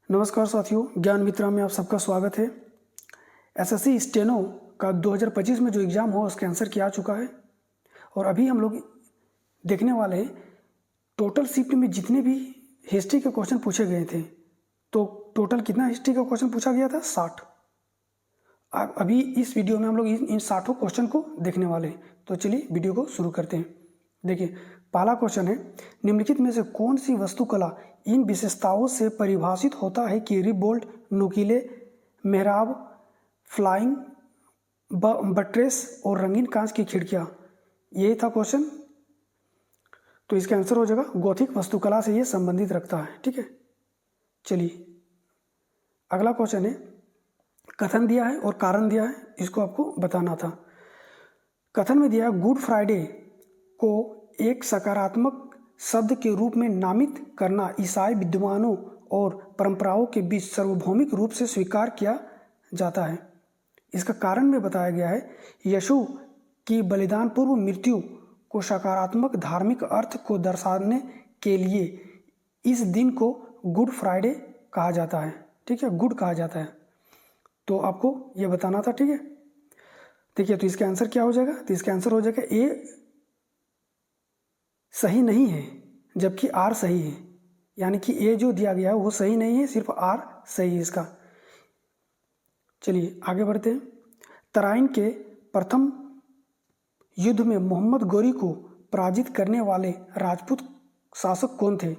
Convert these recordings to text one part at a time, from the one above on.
नमस्कार साथियों, ज्ञान मित्रा में आप सबका स्वागत है। एसएससी स्टेनो का 2025 में जो एग्ज़ाम हुआ उसके आंसर क्या आ चुका है और अभी हम लोग देखने वाले हैं टोटल शिफ्ट में जितने भी हिस्ट्री के क्वेश्चन पूछे गए थे। तो टोटल कितना हिस्ट्री का क्वेश्चन पूछा गया था? 60। अभी इस वीडियो में हम लोग इन 60 क्वेश्चन को देखने वाले हैं। तो चलिए वीडियो को शुरू करते हैं। देखिए, पहला क्वेश्चन है, निम्नलिखित में से कौन सी वास्तुकला इन विशेषताओं से परिभाषित होता है कि रिबोल्ट, नुकीले मेहराब, फ्लाइंग बट्रेस और रंगीन कांच की खिड़कियां? यही था क्वेश्चन। तो इसका आंसर हो जाएगा गौथिक वास्तुकला से ये संबंधित रखता है। ठीक है, चलिए अगला क्वेश्चन है, कथन दिया है और कारण दिया है, इसको आपको बताना था। कथन में दिया है, गुड फ्राइडे को एक सकारात्मक शब्द के रूप में नामित करना ईसाई विद्वानों और परंपराओं के बीच सार्वभौमिक रूप से स्वीकार किया जाता है। इसका कारण में बताया गया है, यीशु की बलिदान पूर्व मृत्यु को सकारात्मक धार्मिक अर्थ को दर्शाने के लिए इस दिन को गुड फ्राइडे कहा जाता है। ठीक है, गुड कहा जाता है। तो आपको ये बताना था। ठीक है, देखिए तो इसका आंसर क्या हो जाएगा? तो इसका आंसर हो जाएगा ए सही नहीं है जबकि आर सही है। यानी कि ए जो दिया गया है वो सही नहीं है, सिर्फ आर सही है इसका। चलिए आगे बढ़ते हैं। तराइन के प्रथम युद्ध में मोहम्मद गोरी को पराजित करने वाले राजपूत शासक कौन थे?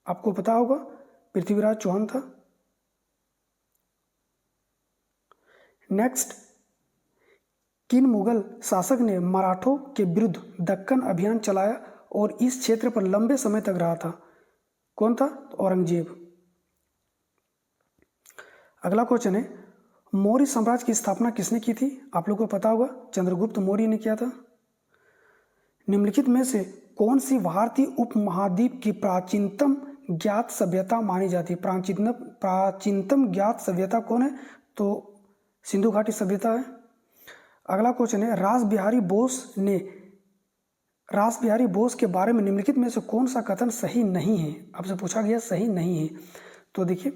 आपको पता होगा, पृथ्वीराज चौहान था। नेक्स्ट, किन मुगल शासक ने मराठों के विरुद्ध दक्कन अभियान चलाया और इस क्षेत्र पर लंबे समय तक रहा था? कौन था? तो औरंगजेब। अगला क्वेश्चन है, मौर्य साम्राज्य की स्थापना किसने की थी? आप लोगों को पता होगा, चंद्रगुप्त मौर्य ने किया था। निम्नलिखित में से कौन सी भारतीय उपमहाद्वीप की प्राचीनतम ज्ञात सभ्यता मानी जाती है? प्राचीनतम ज्ञात सभ्यता कौन है? तो सिंधु घाटी सभ्यता है। अगला क्वेश्चन है, रास बिहारी बोस के बारे में निम्नलिखित में से कौन सा कथन सही नहीं है? आपसे पूछा गया सही नहीं है। तो देखिए,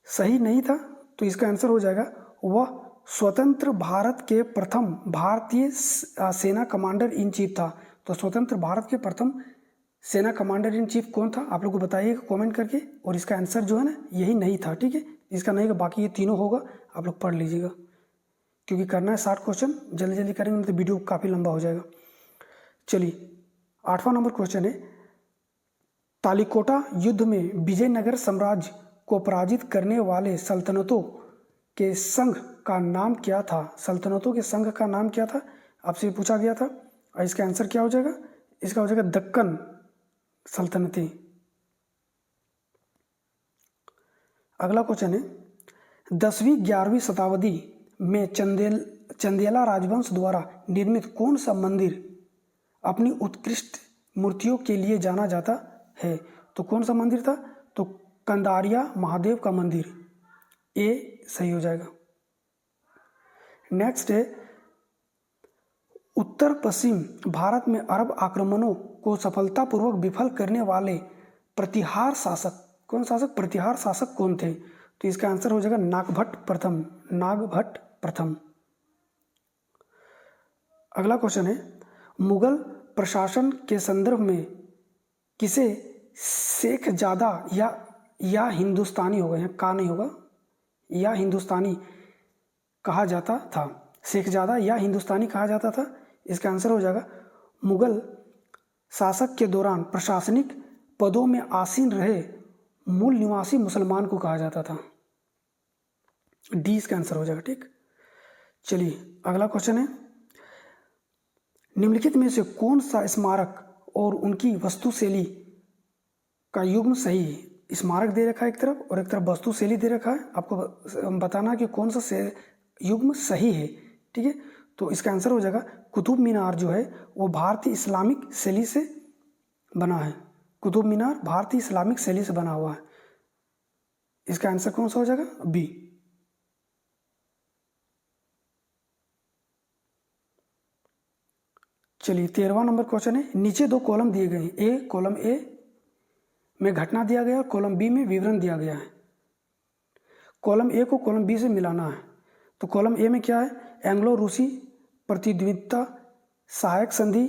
सही नहीं था तो इसका आंसर हो जाएगा, वह स्वतंत्र भारत के प्रथम भारतीय सेना कमांडर इन चीफ था। तो स्वतंत्र भारत के प्रथम सेना कमांडर इन चीफ कौन था? आप लोग को बताइएगा कमेंट करके। और इसका आंसर जो है ना, यही नहीं था। ठीक है, इसका नहीं है, बाकी ये तीनों होगा, आप लोग पढ़ लीजिएगा क्योंकि करना है 60 क्वेश्चन, जल्दी जल्दी करेंगे तो वीडियो काफ़ी लंबा हो जाएगा। चलिए 8वां नंबर क्वेश्चन है, तालिकोटा युद्ध में विजयनगर साम्राज्य को पराजित करने वाले सल्तनतों के संघ का नाम क्या था? सल्तनतों के संघ का नाम क्या था? आपसे पूछा गया था। और इसका आंसर क्या हो जाएगा? इसका हो जाएगा दक्कन सल्तनतें। अगला क्वेश्चन है, 10वीं 11वीं शताब्दी में चंदेला राजवंश द्वारा निर्मित कौन सा मंदिर अपनी उत्कृष्ट मूर्तियों के लिए जाना जाता है? तो कौन सा मंदिर था? तो कंदारिया महादेव का मंदिर। ए सही हो जाएगा। नेक्स्ट है, उत्तर पश्चिम भारत में अरब आक्रमणों को सफलतापूर्वक विफल करने वाले प्रतिहार शासक प्रतिहार शासक कौन थे? तो इसका आंसर हो जाएगा नागभट्ट प्रथम। अगला क्वेश्चन है, मुगल प्रशासन के संदर्भ में किसे शेखजादा या हिंदुस्तानी होगा, यहाँ का नहीं होगा, या हिंदुस्तानी कहा जाता था? शेखजादा या हिंदुस्तानी कहा जाता था। इसका आंसर हो जाएगा, मुगल शासक के दौरान प्रशासनिक पदों में आसीन रहे मूल निवासी मुसलमान को कहा जाता था। डी इसका आंसर हो जाएगा। ठीक, चलिए अगला क्वेश्चन है, निम्नलिखित में से कौन सा स्मारक और उनकी वस्तुशैली का युग्म सही है? स्मारक दे रखा है एक तरफ और एक तरफ वस्तुशैली दे रखा है, आपको बताना कि कौन सा युग्म सही है। ठीक है, तो इसका आंसर हो जाएगा, कुतुब मीनार जो है वो भारतीय इस्लामिक शैली से बना है। कुतुब मीनार भारतीय इस्लामिक शैली से बना हुआ है। इसका आंसर कौन सा हो जाएगा? बी। चलिए 13वां नंबर क्वेश्चन है, नीचे दो कॉलम दिए गए हैं। कॉलम ए में घटना दिया गया और कॉलम बी में विवरण दिया गया है। कॉलम ए को कॉलम बी से मिलाना है। तो कॉलम ए में क्या है, एंग्लो रूसी प्रतिद्वंद्विता सहायक संधि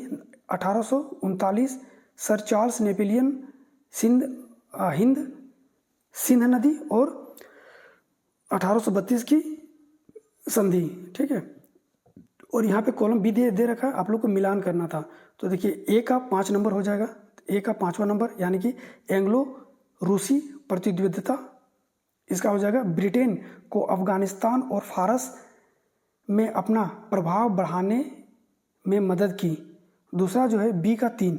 1839, sir Charles Napoleon Hind Sindh नदी और 1832 की संधि, ठीक है। और यहाँ पे कॉलम बी दे रखा है, आप लोग को मिलान करना था। तो देखिए ए का 5 नंबर हो जाएगा, ए का 5वां नंबर यानी कि एंग्लो रूसी प्रतिद्वंद्विता, इसका हो जाएगा ब्रिटेन को अफगानिस्तान और फारस में अपना प्रभाव बढ़ाने में मदद की। दूसरा जो है बी का 3,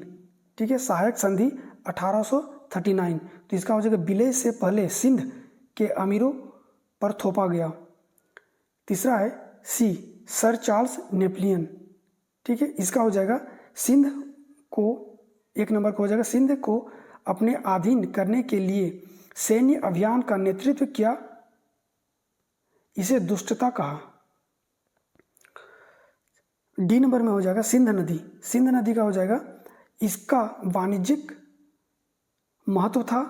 ठीक है, सहायक संधि 1839, तो इसका हो जाएगा विलय से पहले सिंध के अमीरों पर थोपा गया। तीसरा है सी, सर चार्ल्स नेपोलियन, ठीक है, इसका हो जाएगा सिंध को, 1 नंबर का हो जाएगा सिंध को अपने अधीन करने के लिए सैन्य अभियान का नेतृत्व किया, इसे दुष्टता कहा। डी नंबर में हो जाएगा सिंध नदी, सिंध नदी का हो जाएगा इसका वाणिज्यिक महत्व था,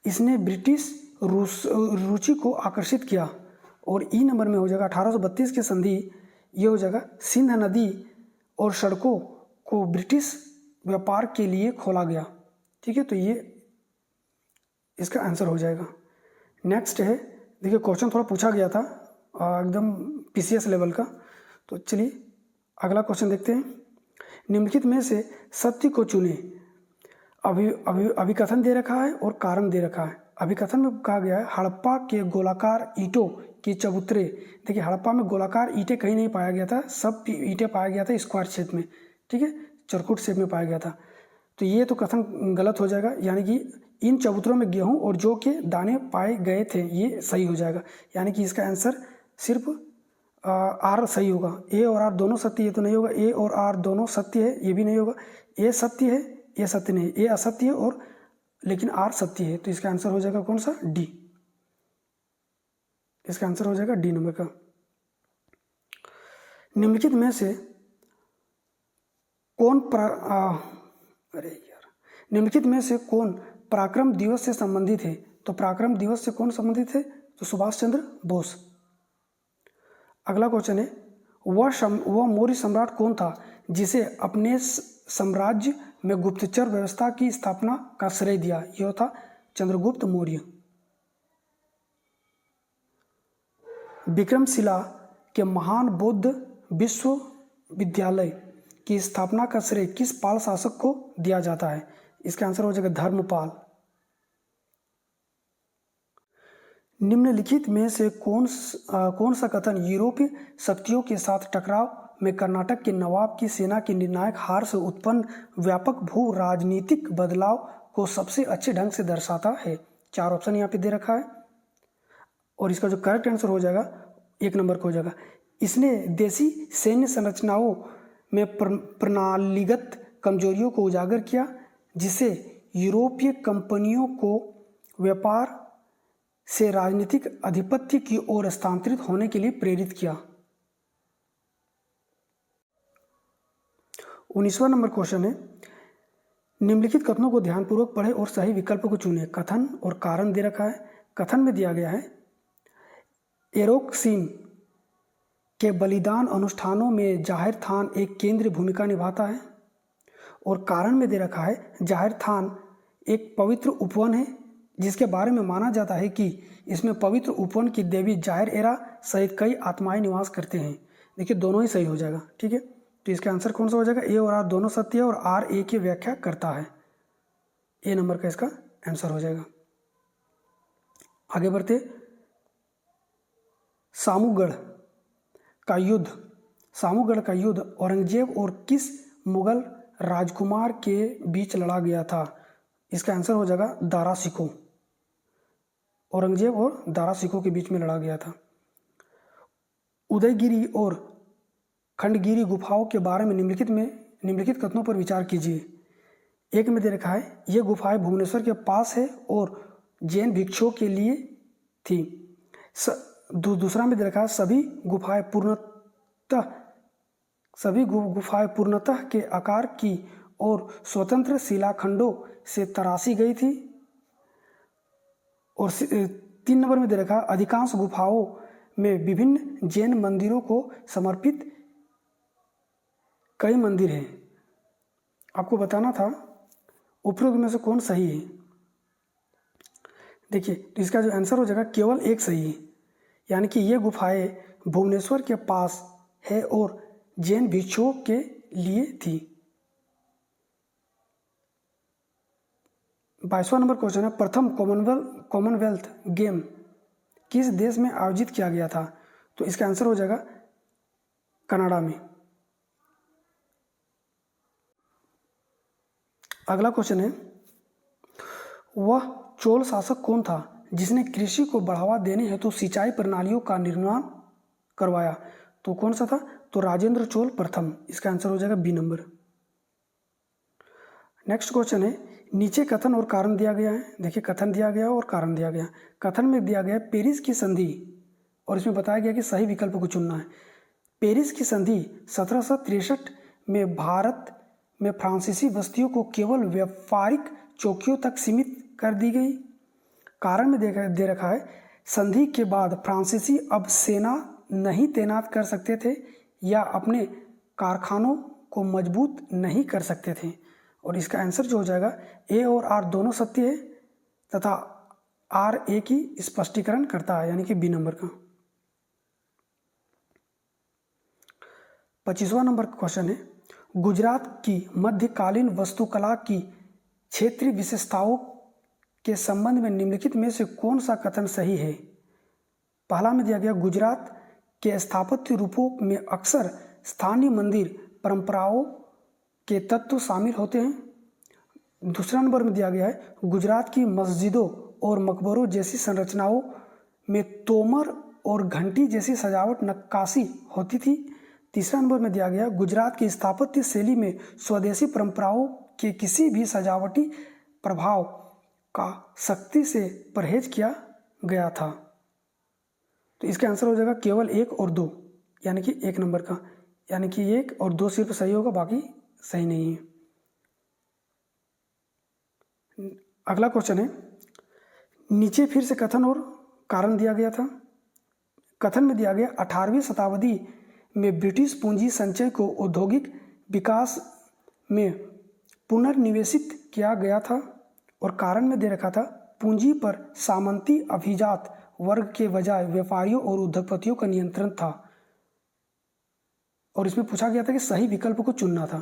इसने ब्रिटिश रुचि को आकर्षित किया। और ई नंबर में हो जाएगा 1832 की संधि, ये हो जाएगा सिंध नदी और सड़कों को ब्रिटिश व्यापार के लिए खोला गया, ठीक है, तो ये इसका आंसर हो जाएगा। नेक्स्ट है, देखिए क्वेश्चन थोड़ा पूछा गया था एकदम पीसीएस लेवल का, तो चलिए अगला क्वेश्चन देखते हैं। निम्नलिखित में से सत्य को चुने। अभिकथन दे रखा है और कारण दे रखा है। अभिकथन में कहा गया है हड़प्पा के गोलाकार ईंटों के चबूतरे, देखिए हड़प्पा में गोलाकार ईंटें कहीं नहीं पाया गया था, सब ईंटें पाया गया था स्क्वायर शेप में, ठीक है, चरकुट शेप में पाया गया था। तो ये तो कथन गलत हो जाएगा, यानी कि इन चबूतरों में गेहूं और जौ के दाने पाए गए थे, ये सही हो जाएगा। यानी कि इसका आंसर सिर्फ आर सही होगा। ए और आर दोनों सत्य, ये तो नहीं होगा। ए और आर दोनों सत्य है, ये भी नहीं होगा। ए सत्य है, ये सत्य नहीं, ए असत्य है और लेकिन आर सत्य है, तो इसका आंसर हो जाएगा कौन सा, डी। इसका आंसर हो जाएगा डी नंबर का। निम्नलिखित में से निम्नलिखित में से कौन पराक्रम दिवस से संबंधित है? तो पराक्रम दिवस से कौन संबंधित है? तो सुभाष चंद्र बोस। अगला क्वेश्चन है, वह मौर्य सम्राट कौन था जिसे अपने साम्राज्य में गुप्तचर व्यवस्था की स्थापना का श्रेय दिया? यह था चंद्रगुप्त मौर्य। विक्रमशिला के महान बौद्ध विश्वविद्यालय की स्थापना का श्रेय किस पाल शासक को दिया जाता है? इसका आंसर हो जाएगा धर्मपाल। निम्नलिखित में से कौन सा कथन यूरोपीय शक्तियों के साथ टकराव में कर्नाटक के नवाब की सेना की निर्णायक हार से उत्पन्न व्यापक भू राजनीतिक बदलाव को सबसे अच्छे ढंग से दर्शाता है? 4 ऑप्शन यहाँ पे दे रखा है और इसका जो करेक्ट आंसर हो जाएगा 1 नंबर का हो जाएगा, इसने देसी सैन्य संरचनाओं में प्रणालीगत कमजोरियों को उजागर किया, जिसे यूरोपीय कंपनियों को व्यापार से राजनीतिक आधिपत्य की ओर स्थानांतरित होने के लिए प्रेरित किया। 19वां नंबर क्वेश्चन है, निम्नलिखित कथनों को ध्यानपूर्वक पढ़ें और सही विकल्प को चुनें। कथन और कारण दे रखा है। कथन में दिया गया है एरोक्सीन के बलिदान अनुष्ठानों में जाहिर थान एक केंद्रीय भूमिका निभाता है। और कारण में दे रखा है जाहिर थान एक पवित्र उपवन है जिसके बारे में माना जाता है कि इसमें पवित्र उपवन की देवी जाहिर एरा सहित कई आत्माएं निवास करते हैं। देखिए दोनों ही सही हो जाएगा, ठीक है, तो इसका आंसर कौन सा हो जाएगा? ए और आर दोनों सत्य है और आर ए की व्याख्या करता है। ए नंबर का इसका आंसर हो जाएगा। आगे बढ़ते, सामूगढ़ का युद्ध औरंगजेब और किस मुगल राजकुमार के बीच लड़ा गया था? इसका आंसर हो जाएगा दारा शिकोह। औरंगजेब और दारा शिकोह के बीच में लड़ा गया था। उदयगिरी और खंडगिरी गुफाओं के बारे में निम्नलिखित कथनों पर विचार कीजिए। 1 में दे रखा है ये गुफाएं भुवनेश्वर के पास है और जैन भिक्षुओं के लिए थी। दूसरा में दे रखा है सभी गुफाएं पूर्णतः के आकार की और स्वतंत्र शिलाखंडों से तराशी गई थी। और 3 नंबर में दे रखा है अधिकांश गुफाओं में विभिन्न जैन मंदिरों को समर्पित कई मंदिर हैं। आपको बताना था उपरोक्त में से कौन सही है। देखिए तो इसका जो आंसर हो जाएगा केवल एक सही है, यानी कि ये गुफाएं भुवनेश्वर के पास है और जैन भिक्षुओं के लिए थी। 22वां नंबर क्वेश्चन है प्रथम कॉमनवेल्थ गेम किस देश में आयोजित किया गया था? तो इसका आंसर हो जाएगा कनाडा में। अगला क्वेश्चन है वह चोल शासक कौन था जिसने कृषि को बढ़ावा देने हेतु सिंचाई प्रणालियों का निर्माण करवाया? तो कौन सा था? तो राजेंद्र चोल प्रथम। इसका आंसर हो जाएगा बी नंबर। नेक्स्ट क्वेश्चन है नीचे कथन और कारण दिया गया है। देखिए कथन दिया गया और कारण दिया गया। कथन में दिया गया पेरिस की संधि और इसमें बताया गया कि सही विकल्प को चुनना है। पेरिस की संधि 1763 में भारत में फ्रांसीसी बस्तियों को केवल व्यापारिक चौकियों तक सीमित कर दी गई। कारण में दे रखा है संधि के बाद फ्रांसीसी अब सेना नहीं तैनात कर सकते थे या अपने कारखानों को मजबूत नहीं कर सकते थे। और इसका आंसर जो हो जाएगा ए और आर दोनों सत्य है तथा आर ए की स्पष्टीकरण करता है, यानी कि बी नंबर का। 25वां नंबर क्वेश्चन है गुजरात की मध्यकालीन वास्तुकला की क्षेत्रीय विशेषताओं के संबंध में निम्नलिखित में से कौन सा कथन सही है? पहला में दिया गया गुजरात के स्थापत्य रूपों में अक्सर स्थानीय मंदिर परंपराओं के तत्व शामिल होते हैं। दूसरा नंबर में दिया गया है गुजरात की मस्जिदों और मकबरों जैसी संरचनाओं में तोमर और घंटी जैसी सजावट नक्काशी होती थी। तीसरा नंबर में दिया गया गुजरात की स्थापत्य शैली में स्वदेशी परंपराओं के किसी भी सजावटी प्रभाव का सख्ती से परहेज किया गया था। तो इसका आंसर हो जाएगा केवल 1 और 2, यानी कि 1 नंबर का, यानी कि 1 और 2 सिर्फ सही होगा, बाकी सही नहीं है। अगला क्वेश्चन है नीचे फिर से कथन और कारण दिया गया था। कथन में दिया गया 18वीं शताब्दी में ब्रिटिश पूंजी संचय को औद्योगिक विकास में पुनर्निवेशित किया गया था। और कारण में दे रखा था पूंजी पर सामंती अभिजात वर्ग के बजाय व्यापारियों और उद्योगपतियों का नियंत्रण था। और इसमें पूछा गया था कि सही विकल्प को चुनना था।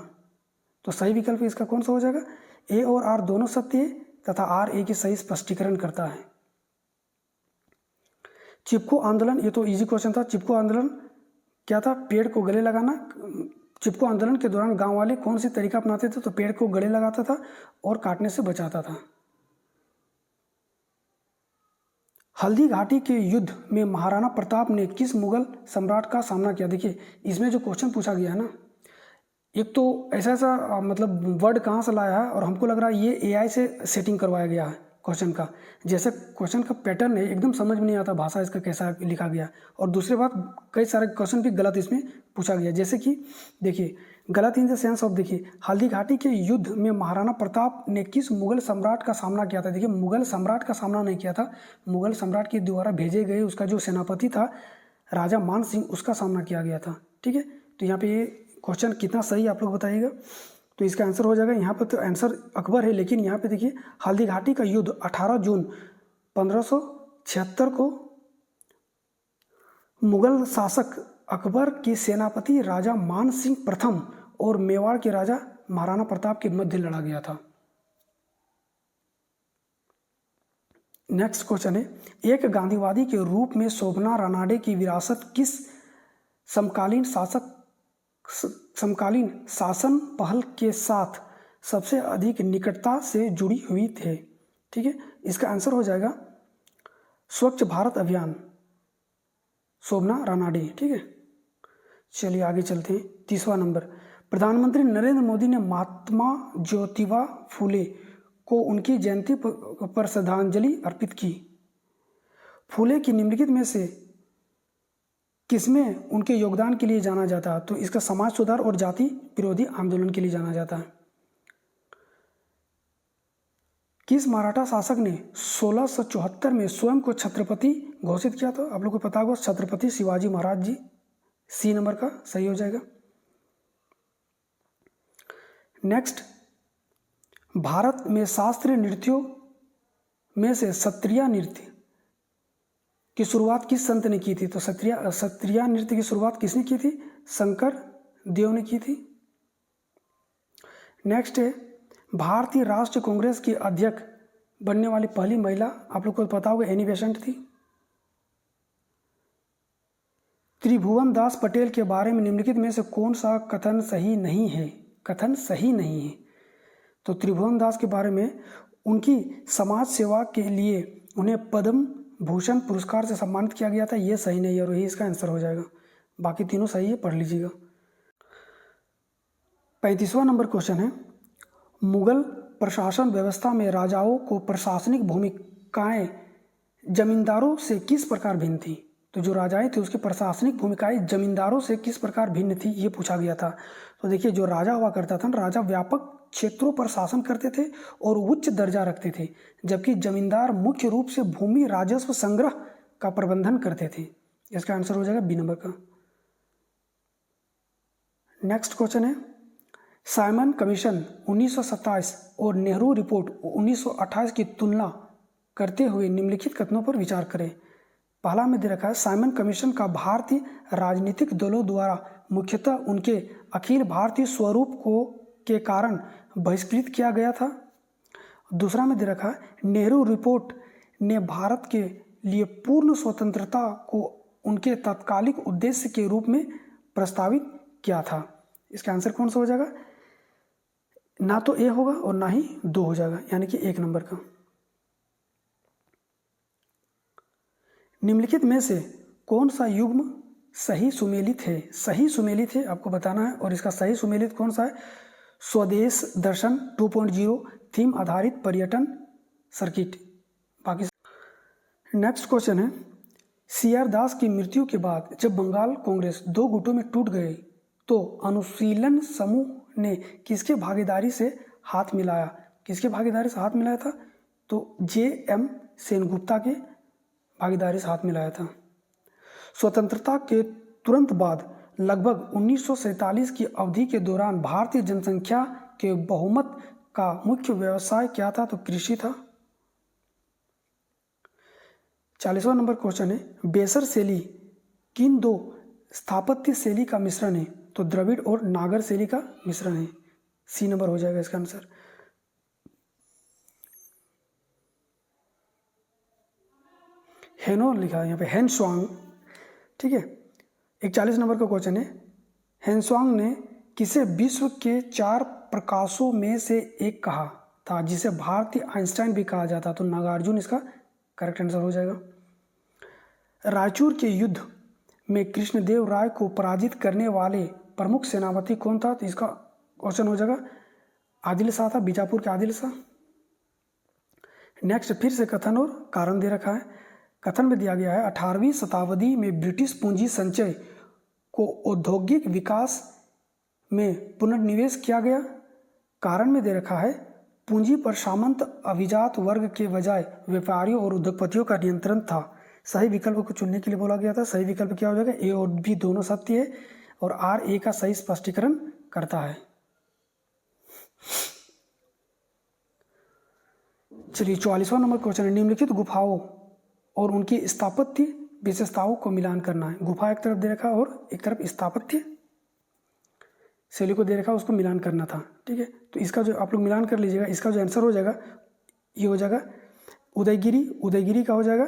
तो सही विकल्प इसका कौन सा हो जाएगा? ए और आर दोनों सत्य है तथा आर ए की सही स्पष्टीकरण करता है। चिपको आंदोलन, ये तो इजी क्वेश्चन था। चिपको आंदोलन क्या था? पेड़ को गले लगाना। चिपको आंदोलन के दौरान गांव वाले कौन सी तरीका अपनाते थे? तो पेड़ को गले लगाता था और काटने से बचाता था। हल्दी घाटी के युद्ध में महाराणा प्रताप ने किस मुगल सम्राट का सामना किया? देखिए इसमें जो क्वेश्चन पूछा गया है ना, एक तो ऐसा मतलब वर्ड कहाँ से लाया है और हमको लग रहा है ये एआई से सेटिंग करवाया गया है क्वेश्चन का। जैसे क्वेश्चन का पैटर्न है एकदम समझ में नहीं आता, भाषा इसका कैसा लिखा गया। और दूसरी बात कई सारे क्वेश्चन भी गलत इसमें पूछा गया। जैसे कि देखिए गलत इन द सेंस ऑफ, देखिए हल्दी घाटी के युद्ध में महाराणा प्रताप ने किस मुगल सम्राट का सामना किया था? देखिए मुगल सम्राट का सामना नहीं किया था, मुगल सम्राट के द्वारा भेजे गए उसका जो सेनापति था राजा मान सिंह, उसका सामना किया गया था। ठीक है, तो यहाँ पे ये क्वेश्चन कितना सही आप लोग बताइएगा। तो इसका आंसर हो जाएगा, यहाँ पर तो आंसर अकबर है, लेकिन यहाँ पे देखिए हल्दी घाटी का युद्ध 18 जून 1576 को मुगल शासक अकबर के सेनापति राजा मान सिंह प्रथम और मेवाड़ के राजा महाराणा प्रताप के मध्य लड़ा गया था। नेक्स्ट क्वेश्चन है एक गांधीवादी के रूप में शोभना रानाडे की विरासत किस समकालीन शासन पहल के साथ सबसे अधिक निकटता से जुड़ी हुई थे? ठीक है, इसका आंसर हो जाएगा स्वच्छ भारत अभियान, शोभना रानाडे। ठीक है, चलिए आगे चलते हैं। 30वां नंबर, प्रधानमंत्री नरेंद्र मोदी ने महात्मा ज्योतिबा फूले को उनकी जयंती पर श्रद्धांजलि अर्पित की। फूले की निम्नलिखित में से किसमें उनके योगदान के लिए जाना जाता है? तो इसका समाज सुधार और जाति विरोधी आंदोलन के लिए जाना जाता है। किस मराठा शासक ने 1674 में स्वयं को छत्रपति घोषित किया था? आप लोग को पता होगा, छत्रपति शिवाजी महाराज जी। सी नंबर का सही हो जाएगा। नेक्स्ट, भारत में शास्त्रीय नृत्यों में से सत्रिया नृत्य की शुरुआत किस संत ने की थी? तो सत्रिया नृत्य की शुरुआत किसने की थी? शंकर देव ने की थी। नेक्स्ट है, भारतीय राष्ट्रीय कांग्रेस की अध्यक्ष बनने वाली पहली महिला, आप लोग को पता होगा, एनी बेसेंट थी। त्रिभुवन दास पटेल के बारे में निम्नलिखित में से कौन सा कथन सही नहीं है? कथन सही नहीं है। तो त्रिभुवन दास के बारे में, उनकी समाज सेवा के लिए उन्हें पद्म भूषण पुरस्कार से सम्मानित किया गया था, ये सही नहीं है और यही इसका आंसर हो जाएगा। बाकी तीनों सही है, पढ़ लीजिएगा। 35वां नंबर क्वेश्चन है, मुगल प्रशासन व्यवस्था में राजाओं को प्रशासनिक भूमिकाएं जमींदारों से किस प्रकार भिन्न थी? तो जो राजाएं थे उसकी प्रशासनिक भूमिकाएं जमींदारों से किस प्रकार भिन्न थी, ये पूछा गया था। तो देखिए, जो राजा हुआ करता था, राजा व्यापक क्षेत्रों पर शासन करते थे और उच्च दर्जा रखते थे, जबकि जमींदार मुख्य रूप से भूमि राजस्व संग्रह का प्रबंधन करते थे। इसका आंसर हो जाएगा बी नंबर का। नेक्स्ट क्वेश्चन है, साइमन कमीशन 1927 और नेहरू रिपोर्ट 1928 की तुलना करते हुए निम्नलिखित कथनों पर विचार करें। पहला में दे रखा है, साइमन कमीशन का भारतीय राजनीतिक दलों द्वारा मुख्यतः उनके अखिल भारतीय स्वरूप के कारण बहिष्कृत किया गया था। दूसरा में दे रखा है, नेहरू रिपोर्ट ने भारत के लिए पूर्ण स्वतंत्रता को उनके तात्कालिक उद्देश्य के रूप में प्रस्तावित किया था। इसका आंसर कौन सा हो जाएगा? ना तो ए होगा और ना ही 2 हो जाएगा, यानी कि 1 नंबर का। निम्नलिखित में से कौन सा युग्म सही सुमेलित है? सही सुमेलित है आपको बताना है, और इसका सही सुमेलित कौन सा है? स्वदेश दर्शन 2.0 थीम आधारित पर्यटन सर्किट। बाकी नेक्स्ट क्वेश्चन है, सी.आर. दास की मृत्यु के बाद जब बंगाल कांग्रेस 2 गुटों में टूट गई तो अनुशीलन समूह ने किसके भागीदारी से हाथ मिलाया? किसके भागीदारी से हाथ मिलाया था? तो जे.एम. सेनगुप्ता के भागीदारी से हाथ मिलाया था। स्वतंत्रता के तुरंत बाद लगभग 1947 की अवधि के दौरान भारतीय जनसंख्या के बहुमत का मुख्य व्यवसाय क्या था? तो कृषि था। 40वां नंबर क्वेश्चन है, बेसर शैली किन 2 स्थापत्य शैली का मिश्रण है? तो द्रविड़ और नागर शैली का मिश्रण है। सी नंबर हो जाएगा इसका आंसर। हेनो लिखा है यहाँ पे, हेनस्वांग। ठीक है। 41 नंबर का क्वेश्चन है, हेनस्वांग ने किसे विश्व के 4 प्रकाशों में से एक कहा था, जिसे भारतीय आइंस्टाइन भी कहा जाता? तो नागार्जुन इसका करेक्ट आंसर हो जाएगा। रायचूर के युद्ध में कृष्णदेव राय को पराजित करने वाले प्रमुख सेनापति कौन था? तो इसका क्वेश्चन हो जाएगा आदिल शाह था, बीजापुर के आदिल शाह। नेक्स्ट, फिर से कथन और कारण दे रखा है। कथन में दिया गया है, 18वीं शताब्दी में ब्रिटिश पूंजी संचय को औद्योगिक विकास में पुनर्निवेश किया गया। कारण में दे रखा है, पूंजी पर सामंत अभिजात वर्ग के बजाय व्यापारियों और उद्योगपतियों का नियंत्रण था। सही विकल्प को चुनने के लिए बोला गया था। सही विकल्प क्या हो जाएगा? ए और बी दोनों सत्य है और आर ए का सही स्पष्टीकरण करता है। चलिए 44वां नंबर क्वेश्चन है, निम्नलिखित गुफाओं और उनकी स्थापत्य विशेषताओं को मिलान करना है। गुफा एक तरफ दे रखा और एक तरफ स्थापत्य शैली को दे रखा, उसको मिलान करना था। ठीक है, तो इसका जो आप लोग मिलान कर लीजिएगा, इसका जो आंसर हो जाएगा ये हो जाएगा उदयगिरी। उदयगिरी का हो जाएगा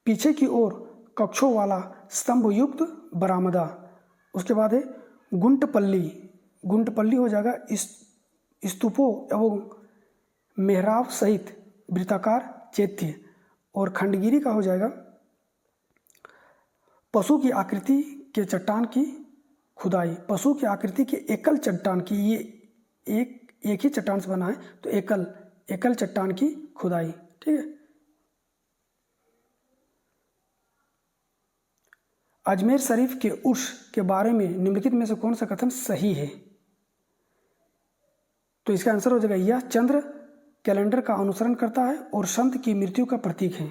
पीछे की ओर कक्षों वाला स्तंभ युक्त बरामदा। उसके बाद है गुंटपल्ली। गुंटपल्ली हो जाएगा स्तूपों एवं मेहराब सहित वृत्ताकार चैत्य। और खंडगिरी का हो जाएगा पशु की आकृति के चट्टान की खुदाई। पशु की आकृति के एकल चट्टान की, ये एक ही चट्टान से बना है, तो एकल चट्टान की खुदाई। ठीक है। अजमेर शरीफ के उर्स के बारे में निम्नलिखित में से कौन सा कथन सही है? तो इसका आंसर हो जाएगा यह चंद्र कैलेंडर का अनुसरण करता है और संत की मृत्यु का प्रतीक है।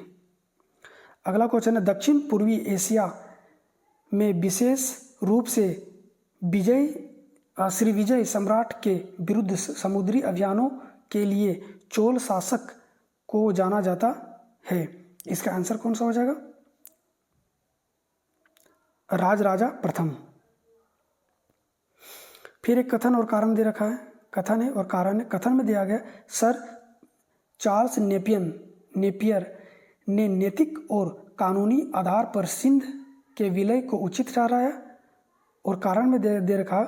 अगला क्वेश्चन है दक्षिण पूर्वी एशिया में विशेष रूप से श्री विजय सम्राट के विरुद्ध समुद्री अभियानों के लिए चोल शासक को जाना जाता है। इसका आंसर कौन सा हो जाएगा? राजराजा प्रथम। फिर एक कथन और कारण दे रखा है, कथन है और कारण है। कथन में दिया गया सर चार्ल्स नेपियर ने नैतिक और कानूनी आधार पर सिंध के विलय को उचित ठहराया, और कारण में दे रखा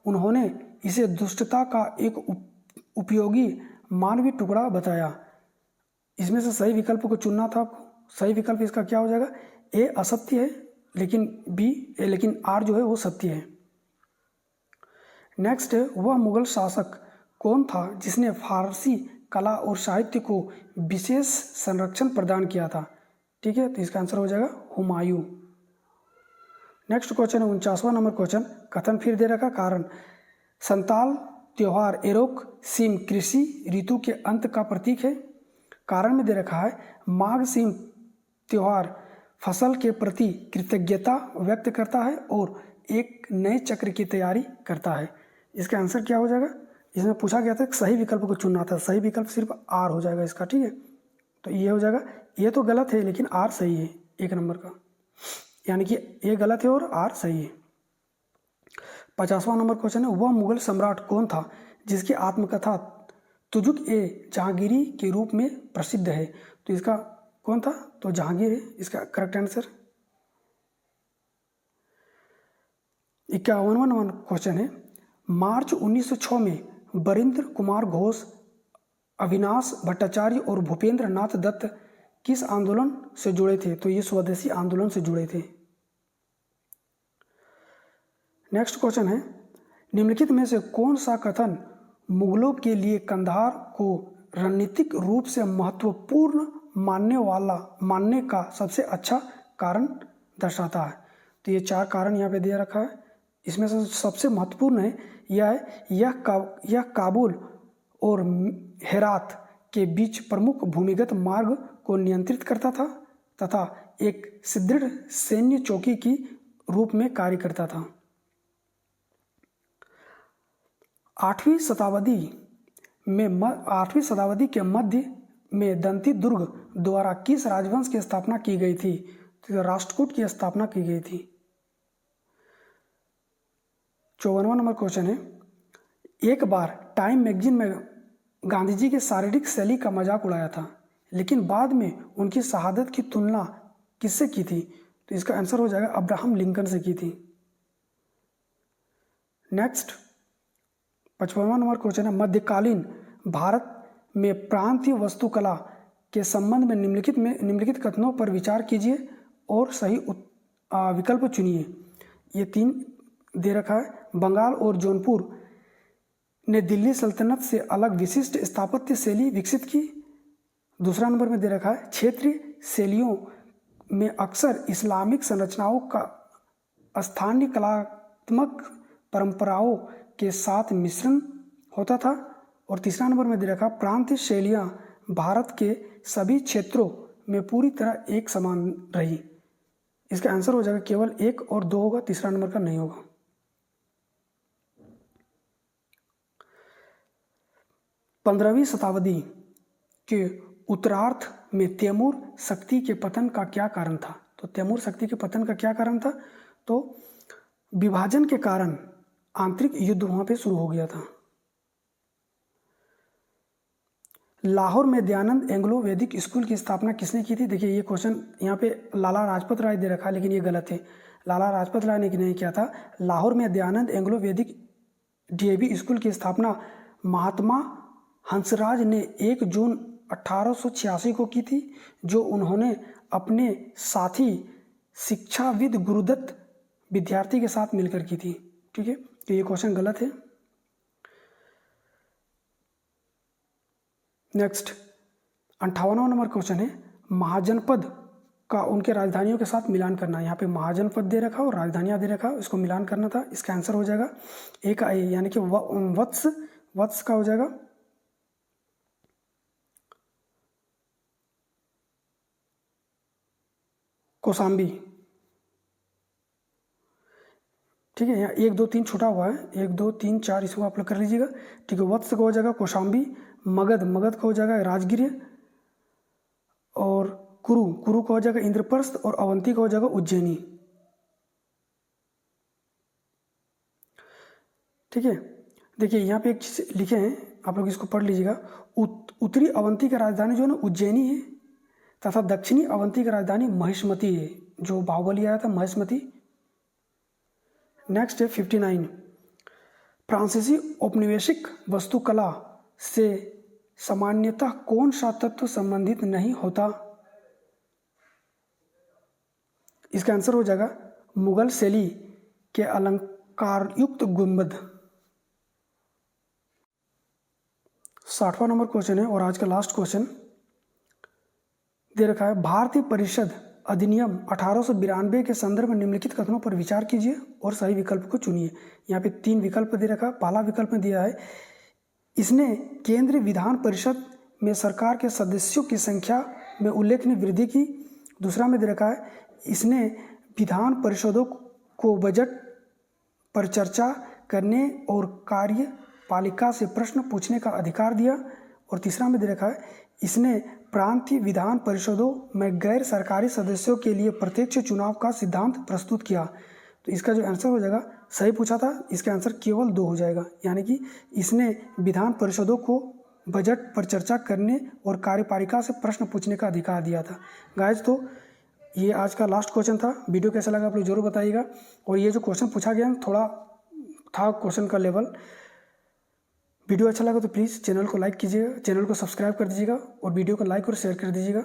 उन्होंने इसे दुष्टता का एक उपयोगी मानवीय टुकड़ा बताया। इसमें से सही विकल्प को चुनना था आपको। सही विकल्प इसका क्या हो जाएगा? ए असत्य है लेकिन आर जो है वो सत्य है। नेक्स्ट है वह मुगल शासक कौन था जिसने फारसी कला और साहित्य को विशेष संरक्षण प्रदान किया था? ठीक है, तो इसका आंसर हो जाएगा हुमायूं। नेक्स्ट क्वेश्चन है 49वां नंबर क्वेश्चन। कथन फिर दे रखा, कारण संताल त्योहार एरोक सीम कृषि ऋतु के अंत का प्रतीक है। कारण में दे रखा है माघ सीम त्योहार फसल के प्रति कृतज्ञता व्यक्त करता है और एक नए चक्र की तैयारी करता है। इसका आंसर क्या हो जाएगा? इसमें पूछा गया था सही विकल्प को चुनना था। सही विकल्प सिर्फ आर हो जाएगा इसका। ठीक है, तो ये हो जाएगा। ये तो गलत है लेकिन आर सही है एक नंबर का, यानी कि ये गलत है और आर सही है। 50वां नंबर क्वेश्चन है वह मुगल सम्राट कौन था जिसकी आत्मकथा तुजुक ए जहांगीरी के रूप में प्रसिद्ध है? तो इसका कौन था? तो जहांगीर है इसका करेक्ट आंसर। 51वां नंबर क्वेश्चन है मार्च 1906 में बरिंद्र कुमार घोष, अविनाश भट्टाचार्य और भूपेंद्र नाथ दत्त किस आंदोलन से जुड़े थे? तो ये स्वदेशी आंदोलन से जुड़े थे। नेक्स्ट क्वेश्चन है निम्नलिखित में से कौन सा कथन मुगलों के लिए कंधार को रणनीतिक रूप से महत्वपूर्ण मानने का सबसे अच्छा कारण दर्शाता है? तो ये 4 कारण यहाँ पे दे रखा है। इसमें से सबसे महत्वपूर्ण है यह काबुल और हेरात के बीच प्रमुख भूमिगत मार्ग को नियंत्रित करता था तथा एक सुदृढ़ सैन्य चौकी की रूप में कार्य करता था। 8वीं शताब्दी के मध्य में दंती दुर्ग द्वारा किस राजवंश की स्थापना की गई थी? तो राष्ट्रकूट की स्थापना की गई थी। 54वां नंबर क्वेश्चन है एक बार टाइम मैगजीन में गांधी जी के शारीरिक शैली का मजाक उड़ाया था, लेकिन बाद में उनकी शहादत की तुलना किससे की थी? तो इसका आंसर हो जाएगा अब्राहम लिंकन से की थी। नेक्स्ट 55वां नंबर क्वेश्चन है मध्यकालीन भारत में प्रांतीय वास्तुकला के संबंध में निम्नलिखित कथनों पर विचार कीजिए और सही विकल्प चुनिए। ये 3 दे रखा है। बंगाल और जौनपुर ने दिल्ली सल्तनत से अलग विशिष्ट स्थापत्य शैली विकसित की। दूसरा नंबर में दे रखा है क्षेत्रीय शैलियों में अक्सर इस्लामिक संरचनाओं का स्थानीय कलात्मक परंपराओं के साथ मिश्रण होता था। और तीसरा नंबर में दे रखा प्रांतीय शैलियाँ भारत के सभी क्षेत्रों में पूरी तरह एक समान रही। इसका आंसर हो जाएगा केवल 1 और 2 होगा, तीसरा नंबर का नहीं होगा। 15वीं शताब्दी के उत्तरार्ध में तैमूर शक्ति के पतन का क्या कारण था? तो तैमूर शक्ति के पतन का क्या कारण था? तो विभाजन के कारण आंतरिक युद्ध वहां पे शुरू हो गया था। लाहौर में दयानंद एंग्लो वैदिक स्कूल की स्थापना किसने की थी? देखिए ये क्वेश्चन यहाँ पे लाला लाजपत राय दे रखा है, लेकिन ये गलत है। लाला लाजपत राय ने नहीं किया था। लाहौर में दयानंद एंग्लो वैदिक डीएवी स्कूल की स्थापना महात्मा हंसराज ने 1 जून 1886 को की थी, जो उन्होंने अपने साथी शिक्षाविद गुरुदत्त विद्यार्थी के साथ मिलकर की थी। ठीक है, तो ये क्वेश्चन गलत है। नेक्स्ट 58वां नंबर क्वेश्चन है महाजनपद का उनके राजधानियों के साथ मिलान करना। यहाँ पे महाजनपद दे रखा और राजधानियाँ दे रखा, इसको मिलान करना था। इसका आंसर हो जाएगा एक यानी कि वत्स वत्स का हो जाएगा कौशाम्बी। ठीक है, यहाँ 1 2 3 छूटा हुआ है, 1 2 3 4 इसको आप लोग कर लीजिएगा। ठीक है, वत्स का हो जाएगा कौशाम्बी। मगध का हो जाएगा राजगिर। और कुरु का हो जाएगा इंद्रप्रस्थ। और अवंती का हो जाएगा उज्जैनी। ठीक है, देखिए यहाँ पे एक चीज़ लिखे हैं, आप लोग इसको पढ़ लीजिएगा। उत्तरी अवंती की राजधानी जो है ना उज्जैनी है, तथा दक्षिणी अवंती की राजधानी महिष्मती है, जो बाहुबली आया था महिष्मती। नेक्स्ट है 59। फ्रांसीसी औपनिवेशिक वास्तुकला से सामान्यतः कौन सा तत्व संबंधित नहीं होता? इसका आंसर हो जाएगा मुगल शैली के अलंकारयुक्त गुंबद। 60वां नंबर क्वेश्चन है और आज का लास्ट क्वेश्चन दे रखा है। भारतीय परिषद अधिनियम 1892 के संदर्भ में निम्नलिखित कथनों पर विचार कीजिए और सही विकल्प को चुनिए। यहाँ पे 3 विकल्प दे रखा है। पहला विकल्प में दिया है इसने केंद्रीय विधान परिषद में सरकार के सदस्यों की संख्या में उल्लेखनीय वृद्धि की। दूसरा में दे रखा है इसने विधान परिषदों को बजट पर चर्चा करने और कार्यपालिका से प्रश्न पूछने का अधिकार दिया। और तीसरा में दे रखा है इसने प्रांतीय विधान परिषदों में गैर सरकारी सदस्यों के लिए प्रत्यक्ष चुनाव का सिद्धांत प्रस्तुत किया। तो इसका जो आंसर हो जाएगा, सही पूछा था, इसका आंसर केवल 2 हो जाएगा, यानी कि इसने विधान परिषदों को बजट पर चर्चा करने और कार्यपालिका से प्रश्न पूछने का अधिकार दिया था। गाइज, तो ये आज का लास्ट क्वेश्चन था। वीडियो कैसा लगा आप लोग जरूर बताइएगा। और ये जो क्वेश्चन पूछा गया थोड़ा था क्वेश्चन का लेवल। वीडियो अच्छा लगा तो प्लीज़ चैनल को लाइक कीजिएगा, चैनल को सब्सक्राइब कर दीजिएगा और वीडियो को लाइक और शेयर कर दीजिएगा।